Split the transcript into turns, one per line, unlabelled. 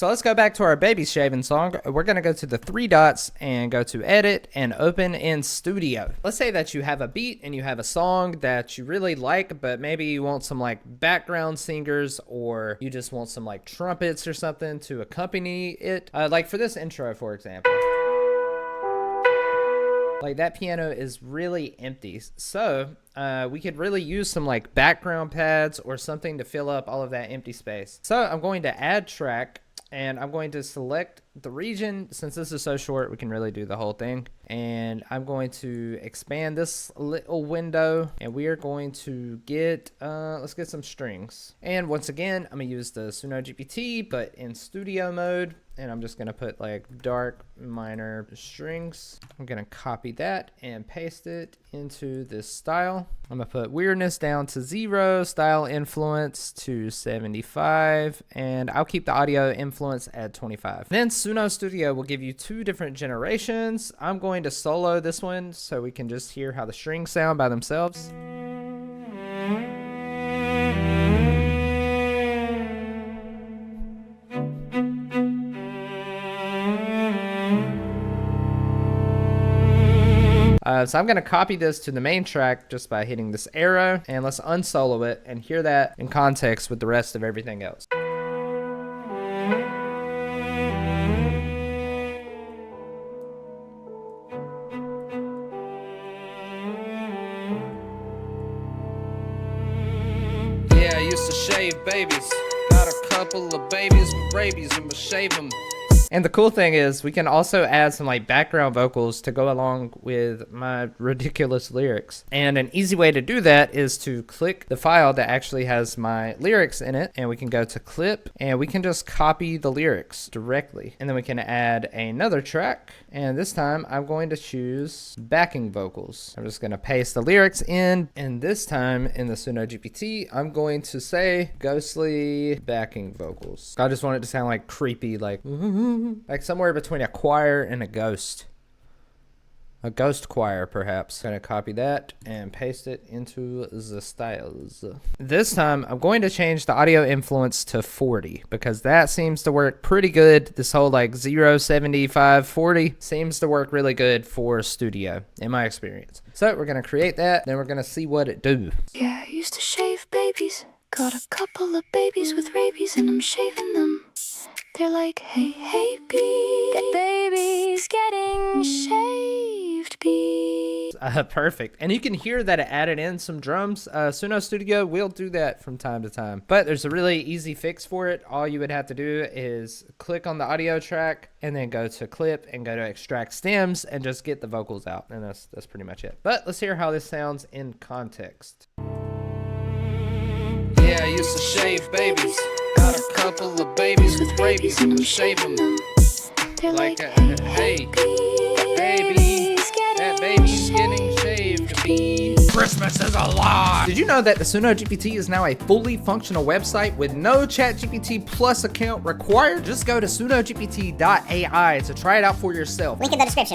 So let's go back to our baby shaving song. We're gonna go to the three dots and go to edit and open in Studio. Let's say that you have a beat and you have a song that you really like, but maybe you want some like background singers, or you just want some like trumpets or something to accompany it. Like for this intro, for example. Like that piano is really empty. So we could really use some like background pads or something to fill up all of that empty space. So I'm going to add track, and I'm going to select the region. Since this is so short, we can really do the whole thing. And I'm going to expand this little window, and we are going to get, let's get some strings. And once again, I'm gonna use the Suno GPT, but in studio mode. And I'm just gonna put like dark minor strings. I'm gonna copy that and paste it into this style. I'm gonna put weirdness down to 0, style influence to 75, and I'll keep the audio influence at 25. Then Suno Studio will give you 2 different generations. I'm going to solo this one so we can just hear how the strings sound by themselves. So I'm going to copy this to the main track just by hitting this arrow, and let's unsolo it and hear that in context with the rest of everything else. Yeah, I used to shave babies. Got a couple of babies with rabies, and we'll shave them. And the cool thing is we can also add some like background vocals to go along with my ridiculous lyrics. And an easy way to do that is to click the file that actually has my lyrics in it, and we can go to clip, and we can just copy the lyrics directly. And then we can add another track, and this time I'm going to choose backing vocals. I'm just going to paste the lyrics in, and this time in the Suno GPT, I'm going to say ghostly backing vocals. I just want it to sound like creepy, like somewhere between a choir and a ghost. A ghost choir, perhaps. Gonna copy that and paste it into the styles. This time, I'm going to change the audio influence to 40 because that seems to work pretty good. This whole like 0, 75, 40 seems to work really good for studio, in my experience. So we're gonna create that, then we're gonna see what it do.
Yeah, I used to shave babies. Got a couple of babies with rabies, and I'm shaving them. They're like, hey, hey, bee, that baby's getting shaved, bee.
Perfect. And you can hear that it added in some drums. Suno Studio will do that from time to time. But there's a really easy fix for it. All you would have to do is click on the audio track and then go to clip and go to extract stems and just get the vocals out. And that's pretty much it. But let's hear how this sounds in context. Yeah, I used to shave babies. Got a couple of babies with rabies, and I'm shaving them.
They're
Like
like,
a, hey, baby, that baby's getting shaved. Bee. Christmas is a lie. Did you know that the Suno GPT is now a fully functional website with no ChatGPT Plus account required? Just go to sunogpt.ai to try it out for yourself.
Link in the description.